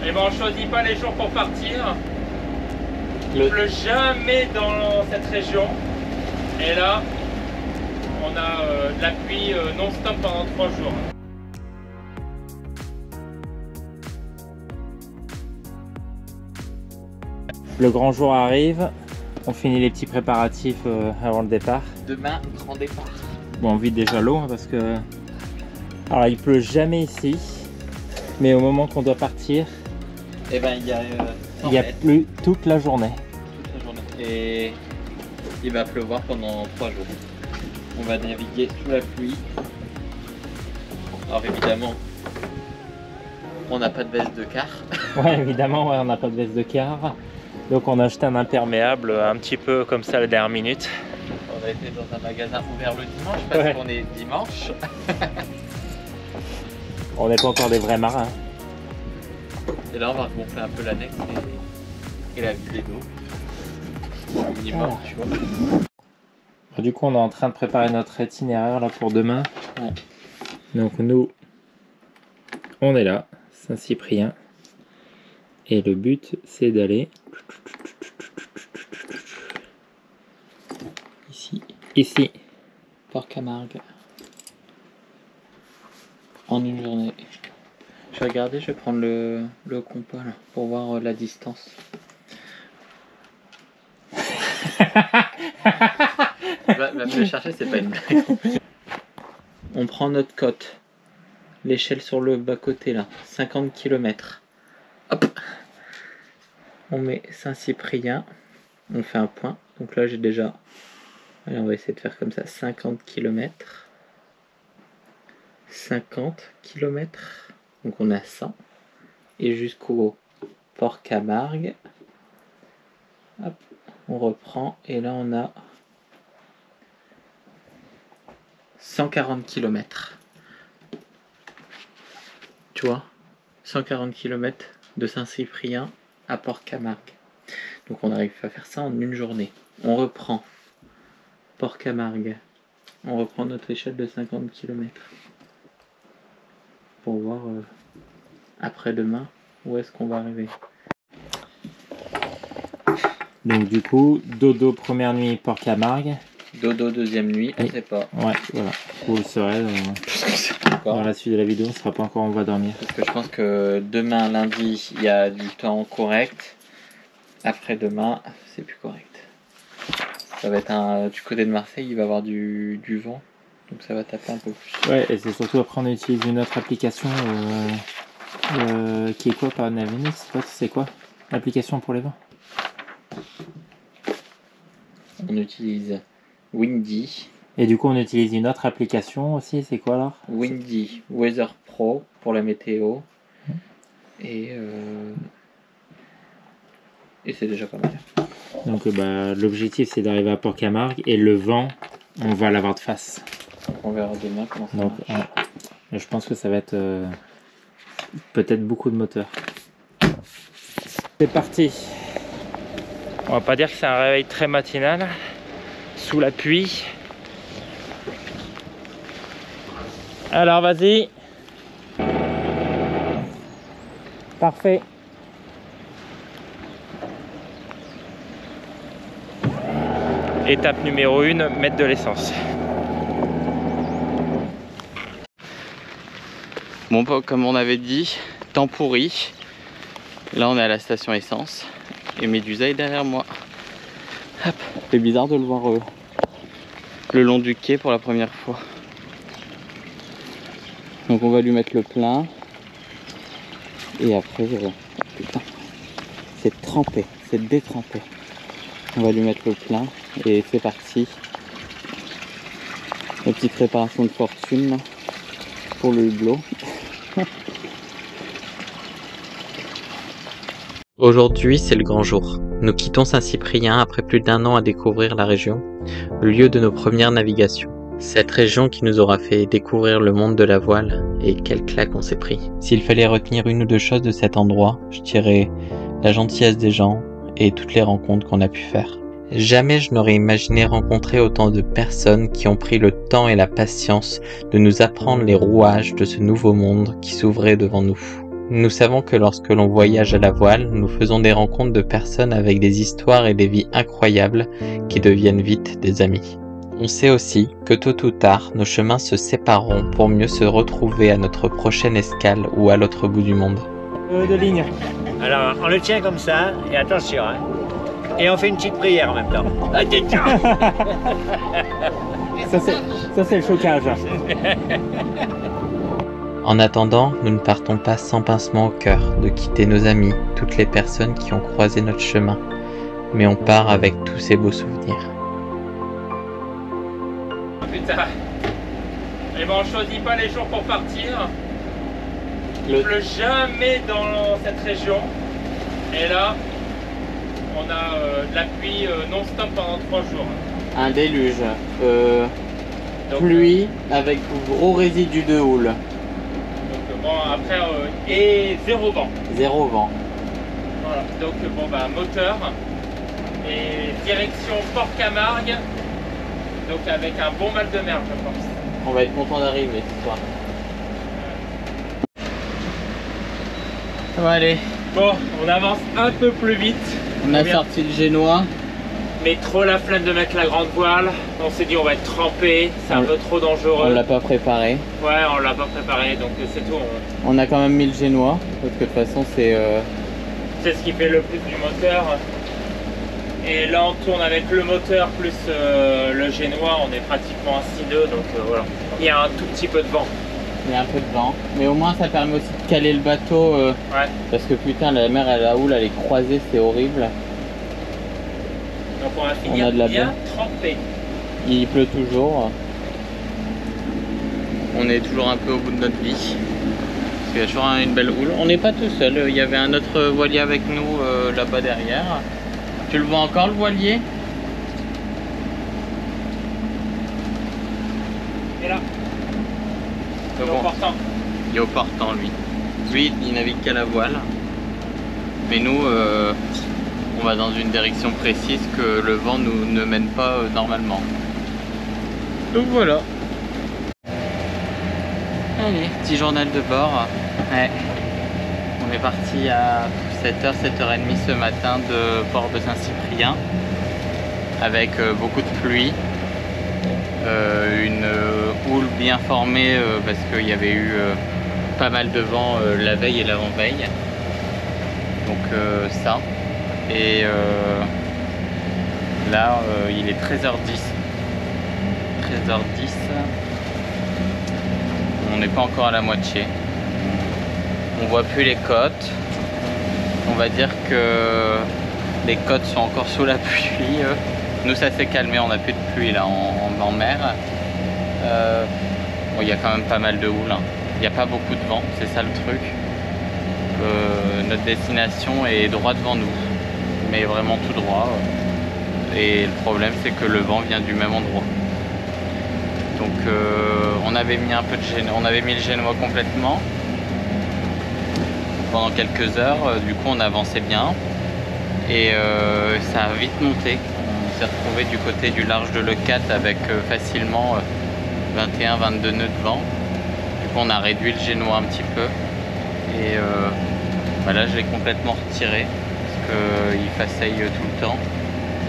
Et ben on choisit pas les jours pour partir. Il pleut jamais dans cette région. Et là, on a de la pluie non-stop pendant 3 jours. Le grand jour arrive. On finit les petits préparatifs avant le départ. Demain, grand départ. Bon, on vide déjà l'eau parce que... Alors il pleut jamais ici. Mais au moment qu'on doit partir, eh ben, il y a plu toute la journée. Et il va pleuvoir pendant 3 jours. On va naviguer sous la pluie. Alors évidemment, on n'a pas de veste de car. Ouais, évidemment, ouais, on n'a pas de veste de car. Donc on a acheté un imperméable un petit peu comme ça la dernière minute. On a été dans un magasin ouvert le dimanche parce qu'on est dimanche. On n'est pas encore des vrais marins. Et là on va regonfler un peu l'annexe et la vider d'eau. Minimum, tu vois. Du coup on est en train de préparer notre itinéraire là pour demain. Ouais. Donc nous, on est là, Saint-Cyprien. Et le but c'est d'aller ici. Port-Camargue. En une journée. Je vais regarder, je vais prendre le compas là, pour voir la distance. Va me chercher, c'est pas une blague. On prend notre cote. L'échelle sur le bas-côté là, 50 km. Hop. On met Saint-Cyprien. On fait un point. Donc là j'ai déjà... Allez, on va essayer de faire comme ça. 50 km. 50 km. Donc on a 100. Et jusqu'au Port-Camargue. Hop. On reprend. Et là on a 140 km. Tu vois, 140 km de Saint-Cyprien à Port-Camargue. Donc on arrive à faire ça en une journée. On reprend Port-Camargue. On reprend notre échelle de 50 km. Pour voir après-demain où est-ce qu'on va arriver. Donc du coup, dodo première nuit Port-Camargue. Dodo deuxième nuit, on sait pas. Ouais, voilà. Vous le saurez dans la suite de la vidéo, on ne sera pas encore, on va dormir. Parce que je pense que demain, lundi, il y a du temps correct. Après-demain, c'est plus correct. Ça va être du côté de Marseille, il va y avoir du vent. Donc ça va taper un peu plus. Ouais, et c'est surtout après on utilise une autre application qui est quoi par Navinex, c'est quoi l'application pour les vents? On utilise Windy. Et du coup on utilise une autre application aussi, c'est quoi alors? Windy Weather Pro pour la météo. Et c'est déjà pas mal. Donc l'objectif c'est d'arriver à Port-Camargue et le vent, on va l'avoir de face. Donc on verra demain comment ça marche. Je pense que ça va être peut-être beaucoup de moteurs. C'est parti. On va pas dire que c'est un réveil très matinal, sous la pluie. Alors vas-y. Parfait. Étape numéro 1, mettre de l'essence. Bon, comme on avait dit, temps pourri. Là on est à la station essence. Et Médusa est derrière moi. C'est bizarre de le voir le long du quai pour la première fois. Donc on va lui mettre le plein. Et après, putain, c'est trempé, c'est détrempé. On va lui mettre le plein et c'est parti. La petite préparation de fortune là, pour le hublot. Aujourd'hui, c'est le grand jour. Nous quittons Saint-Cyprien après plus d'1 an à découvrir la région, le lieu de nos premières navigations. Cette région qui nous aura fait découvrir le monde de la voile, et quelle claque on s'est pris. S'il fallait retenir 1 ou 2 choses de cet endroit, je dirais la gentillesse des gens et toutes les rencontres qu'on a pu faire. Jamais je n'aurais imaginé rencontrer autant de personnes qui ont pris le temps et la patience de nous apprendre les rouages de ce nouveau monde qui s'ouvrait devant nous. Nous savons que lorsque l'on voyage à la voile, nous faisons des rencontres de personnes avec des histoires et des vies incroyables qui deviennent vite des amis. On sait aussi que tôt ou tard, nos chemins se sépareront pour mieux se retrouver à notre prochaine escale ou à l'autre bout du monde. De ligne. Alors, on le tient comme ça, et attention, hein. Et on fait une petite prière en même temps. Ça c'est le chocage. En attendant, nous ne partons pas sans pincement au cœur de quitter nos amis, toutes les personnes qui ont croisé notre chemin, mais on part avec tous ces beaux souvenirs. Putain. Et ben on choisit pas les jours pour partir. Il pleut jamais dans cette région. Et là, on a de la pluie non-stop pendant 3 jours. Un déluge. Donc, Pluie avec gros résidus de houle. Donc bon, après, et 0 vent. 0 vent. Voilà. Donc bon bah moteur. Et direction Port-Camargue. Donc avec un bon mal de mer, je pense. On va être content d'arriver ce soir. Ça va aller. Bon, on avance un peu plus vite. On a sorti le génois. Mais trop la flemme de mettre la grande voile. On s'est dit on va être trempé, c'est un peu trop dangereux. On l'a pas préparé. Ouais, on l'a pas préparé, donc c'est tout. On a quand même mis le génois, parce que de toute façon c'est... C'est ce qui fait le plus du moteur. Et là on tourne avec le moteur plus le génois, on est pratiquement à 6-2, donc voilà. Il y a un tout petit peu de vent. Il y a un peu de vent. Mais au moins ça permet aussi de caler le bateau. Ouais. Parce que putain la mer à la houle elle est croisée, c'est horrible. Donc on va finir a de la bien baie. trempé. Il pleut toujours. On est toujours un peu au bout de notre vie. Parce qu'il y a toujours une belle houle. On n'est pas tout seul, il y avait un autre voilier avec nous là-bas derrière. Tu le vois encore le voilier? Et là, C'est le bon. portant. Il est au portant lui. Lui il navigue qu'à la voile. Mais nous on va dans une direction précise que le vent nous ne mène pas normalement. Donc voilà. Allez, petit journal de bord. Ouais. On est parti à 7h, 7h30 ce matin de port de Saint-Cyprien avec beaucoup de pluie, une houle bien formée parce qu'il y avait eu pas mal de vent la veille et l'avant-veille. Donc ça. Et là il est 13h10. 13h10. On n'est pas encore à la moitié. On voit plus les côtes. On va dire que les côtes sont encore sous la pluie. Nous ça s'est calmé, on n'a plus de pluie là en mer. Bon, il y a quand même pas mal de houle. Hein. Il n'y a pas beaucoup de vent, c'est ça le truc. Notre destination est droit devant nous, mais vraiment tout droit. Et le problème c'est que le vent vient du même endroit. Donc on avait mis un peu de génois, on avait mis le génois complètement pendant quelques heures, du coup on avançait bien et ça a vite monté. On s'est retrouvé du côté du large de Leucate avec facilement 21-22 nœuds de vent. Du coup on a réduit le génois un petit peu et là je l'ai complètement retiré parce qu'il faceille tout le temps,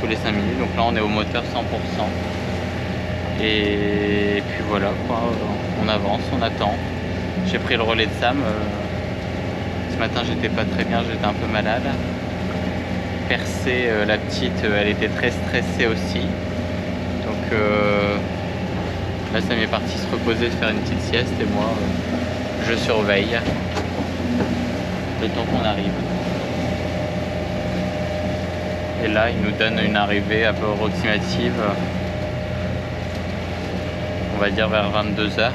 tous les 5 minutes. Donc là on est au moteur 100%. Et puis voilà quoi, on avance, on attend. J'ai pris le relais de Sam. Ce matin j'étais pas très bien, j'étais un peu malade. Percée, la petite, elle était très stressée aussi. Donc là Sam est parti se reposer, faire une petite sieste et moi je surveille le temps qu'on arrive. Et là il nous donne une arrivée un peu approximative. On va dire vers 22h.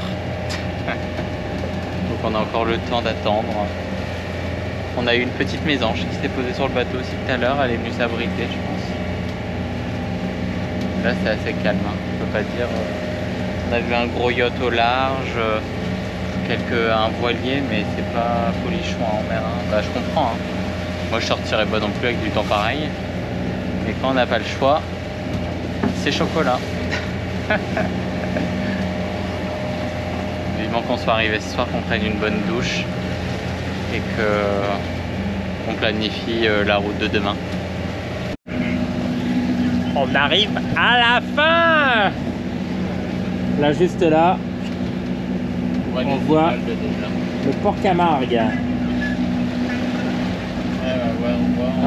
Donc on a encore le temps d'attendre. On a eu une petite mésange qui s'est posée sur le bateau aussi tout à l'heure. Elle est venue s'abriter, je pense. Là c'est assez calme, hein. On peut pas dire. On a vu un gros yacht au large, un voilier, mais c'est pas folichon en mer. Hein. Bah, je comprends. Hein. Moi je sortirais pas non plus avec du temps pareil. Mais quand on n'a pas le choix, c'est chocolat. Vivement qu'on soit arrivé ce soir, qu'on prenne une bonne douche et qu'on planifie la route de demain. On arrive à la fin. Là, juste là, on voit le port Camargue. Là,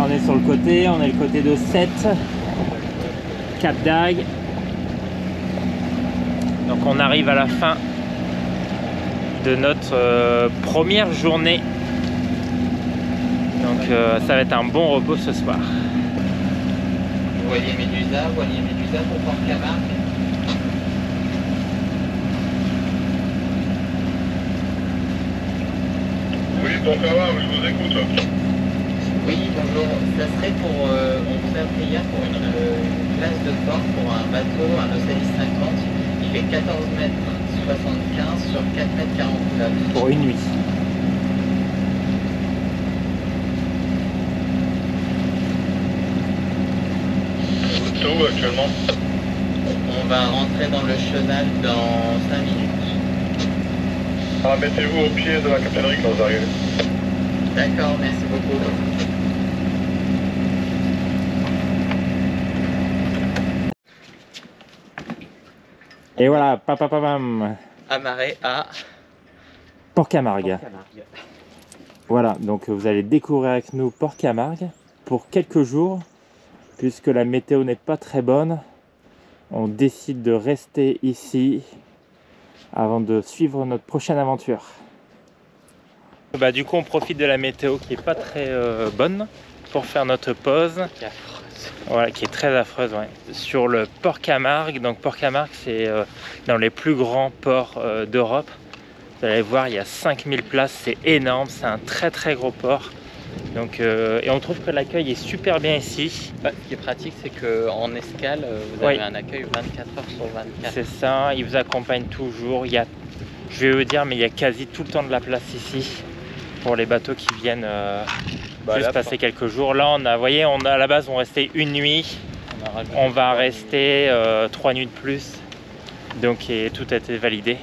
on est sur le côté, on est le côté de Sète, Cap d'Agde. Donc on arrive à la fin de notre première journée. Donc ça va être un bon repos ce soir. Voilier Médusa pour Port Camargue. Oui, Port Camargue, je vous écoute. Oui, bonjour. Ça serait pour... on vous a appelé hier pour une place de port pour un bateau, un Oceanis 50. Il fait 14 mètres 75 sur 4 mètres 49. Pour une nuit. Vous êtes où actuellement? On va rentrer dans le chenal dans 5 minutes. Ah, mettez-vous au pied de la capitainerie quand vous arrivez. D'accord, merci beaucoup. Et voilà, papapam, Amarré à Port Camargue. Voilà, donc vous allez découvrir avec nous Port Camargue pour quelques jours, puisque la météo n'est pas très bonne. On décide de rester ici avant de suivre notre prochaine aventure. Bah, du coup, on profite de la météo qui est pas très bonne pour faire notre pause. Voilà, qui est très affreuse, ouais. Sur le port Camargue. Donc Port Camargue, c'est dans les plus grands ports d'Europe. Vous allez voir, il y a 5000 places, c'est énorme, c'est un très très gros port. Donc, et on trouve que l'accueil est super bien ici. Bah, ce qui est pratique, c'est qu'en escale, vous avez un accueil 24 heures sur 24. C'est ça, il vous accompagne toujours. Il y a, je vais vous dire, mais il y a quasi tout le temps de la place ici pour les bateaux qui viennent juste passer quelques jours. Là, on a, vous voyez, on a, à la base, on restait une nuit. On va rester 3 nuits de plus. Donc, et tout a été validé.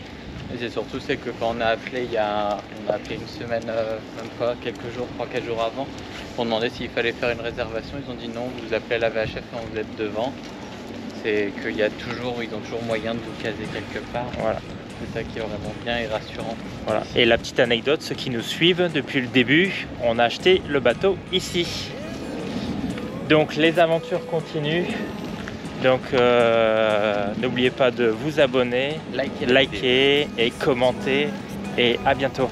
Et c'est surtout c'est que quand on a appelé on a appelé une semaine, même pas quelques jours, 3-4 jours avant, pour demander s'il fallait faire une réservation. Ils ont dit non, vous appelez la VHF quand vous êtes devant. C'est qu'il y a toujours, ils ont toujours moyen de vous caser quelque part. Voilà. C'est ça qui est vraiment bien et rassurant. Voilà. Et la petite anecdote, ceux qui nous suivent depuis le début, on a acheté le bateau ici. Donc les aventures continuent. Donc n'oubliez pas de vous abonner, liker et commenter. Et à bientôt.